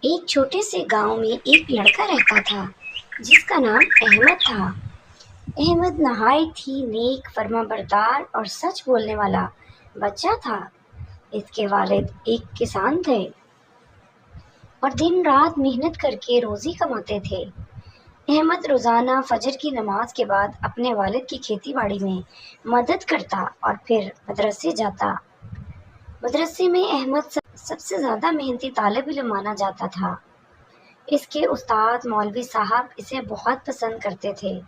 ایک چھوٹے سے گاؤں میں ایک لڑکا رہتا تھا جس کا نام احمد تھا۔ احمد نہایت ہی نیک، فرما بردار اور سچ بولنے والا بچہ تھا۔ اس کے والد ایک کسان تھے اور دن رات محنت کر کے روزی کماتے تھے۔ احمد روزانہ فجر کی نماز کے بعد اپنے والد کی کھیتی باڑی میں مدد کرتا اور پھر مدرسے جاتا۔ مدرسے میں احمد سب سے زیادہ محنتی طالب علم مانا جاتا تھا۔ اس کے استاد مولوی صاحب اسے بہت پسند کرتے تھے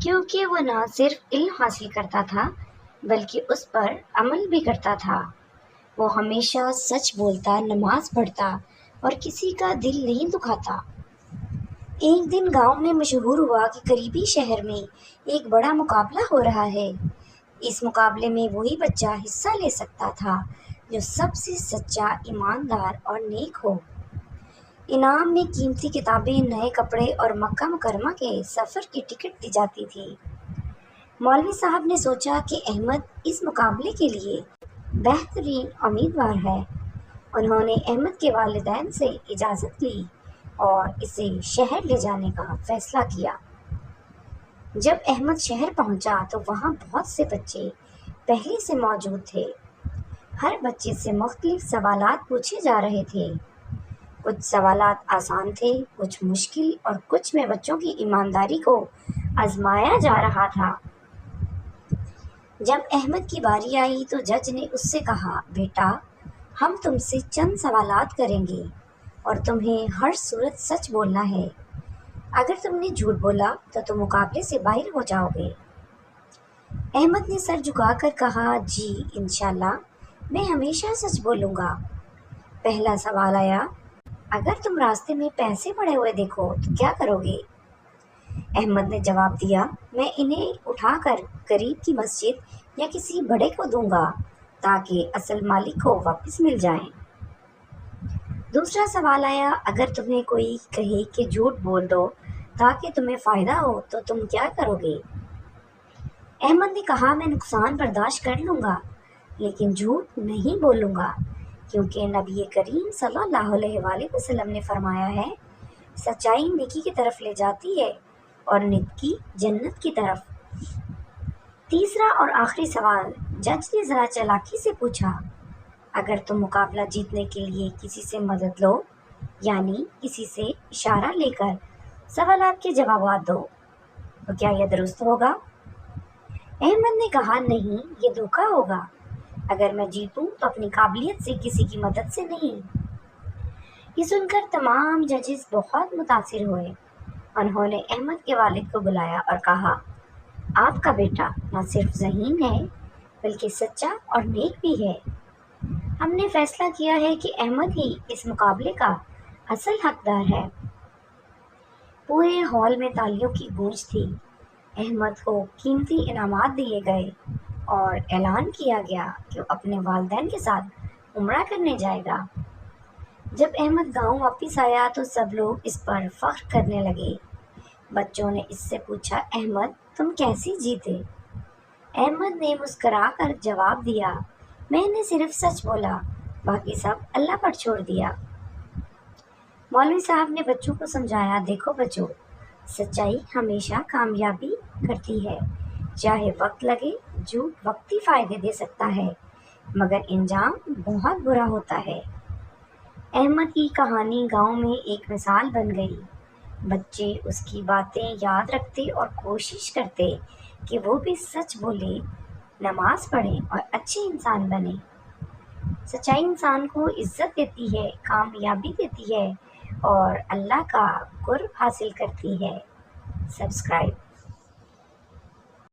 کیونکہ وہ نہ صرف علم حاصل کرتا تھا بلکہ اس پر عمل بھی کرتا تھا۔ وہ ہمیشہ سچ بولتا، نماز پڑھتا اور کسی کا دل نہیں دکھاتا۔ ایک دن گاؤں میں مشہور ہوا کہ قریبی شہر میں ایک بڑا مقابلہ ہو رہا ہے۔ اس مقابلے میں وہی بچہ حصہ لے سکتا تھا جو سب سے سچا، ایماندار اور نیک ہو۔ انعام میں قیمتی کتابیں، نئے کپڑے اور مکہ مکرمہ کے سفر کی ٹکٹ دی جاتی تھی۔ مولوی صاحب نے سوچا کہ احمد اس مقابلے کے لیے بہترین امیدوار ہے۔ انہوں نے احمد کے والدین سے اجازت لی اور اسے شہر لے جانے کا فیصلہ کیا۔ جب احمد شہر پہنچا تو وہاں بہت سے بچے پہلے سے موجود تھے۔ ہر بچے سے مختلف سوالات پوچھے جا رہے تھے۔ کچھ سوالات آسان تھے، کچھ مشکل اور کچھ میں بچوں کی ایمانداری کو آزمایا جا رہا تھا۔ جب احمد کی باری آئی تو جج نے اس سے کہا، بیٹا، ہم تم سے چند سوالات کریں گے اور تمہیں ہر صورت سچ بولنا ہے۔ اگر تم نے جھوٹ بولا تو تم مقابلے سے باہر ہو جاؤ گے۔ احمد نے سر جھکا کر کہا، جی انشاءاللہ میں ہمیشہ سچ بولوں گا۔ پہلا سوال آیا، اگر تم راستے میں پیسے پڑے ہوئے دیکھو تو کیا کرو گے؟ احمد نے جواب دیا، میں انہیں اٹھا کر قریب کی مسجد یا کسی بڑے کو دوں گا تاکہ اصل مالک کو واپس مل جائیں۔ دوسرا سوال آیا، اگر تمہیں کوئی کہے کہ جھوٹ بول دو تاکہ تمہیں فائدہ ہو تو تم کیا کرو گے؟ احمد نے کہا، میں نقصان برداشت کر لوں گا لیکن جھوٹ نہیں بولوں گا، کیونکہ نبی کریم صلی اللہ علیہ وآلہ وسلم نے فرمایا ہے، سچائی نیکی کی طرف لے جاتی ہے اور نیکی جنت کی طرف۔ تیسرا اور آخری سوال جج نے ذرا چالاکی سے پوچھا، اگر تم مقابلہ جیتنے کے لیے کسی سے مدد لو، یعنی کسی سے اشارہ لے کر سوالات کے جوابات دو، تو کیا یہ درست ہوگا؟ احمد نے کہا، نہیں، یہ دھوکہ ہوگا۔ اگر میں جیتوں تو اپنی قابلیت سے، کسی کی مدد سے نہیں۔ یہ سن کر تمام ججز بہت متاثر ہوئے۔ انہوں نے احمد کے والد کو بلایا اور کہا، آپ کا بیٹا نہ صرف ذہین ہے بلکہ سچا اور نیک بھی ہے۔ ہم نے فیصلہ کیا ہے کہ احمد ہی اس مقابلے کا اصل حقدار ہے۔ پورے ہال میں تالیوں کی گونج تھی۔ احمد کو قیمتی انعامات دیے گئے اور اعلان کیا گیا کہ وہ اپنے والدین کے ساتھ عمرہ کرنے جائے گا۔ جب احمد گاؤں واپس آیا تو سب لوگ اس پر فخر کرنے لگے۔ بچوں نے اس سے پوچھا، احمد تم کیسے جیتے؟ احمد نے مسکرا کر جواب دیا، میں نے صرف سچ بولا، باقی سب اللہ پر چھوڑ دیا۔ مولوی صاحب نے بچوں کو سمجھایا، دیکھو بچوں، سچائی ہمیشہ کامیابی کرتی ہے، چاہے وقت لگے۔ جھوٹ وقتی فائدے دے سکتا ہے مگر انجام بہت برا ہوتا ہے۔ احمد کی کہانی گاؤں میں ایک مثال بن گئی۔ بچے اس کی باتیں یاد رکھتے اور کوشش کرتے کہ وہ بھی سچ بولیں، نماز پڑھیں اور اچھے انسان بنیں۔ سچائی انسان کو عزت دیتی ہے، کامیابی دیتی ہے اور اللہ کا قرب حاصل کرتی ہے۔ سبسکرائب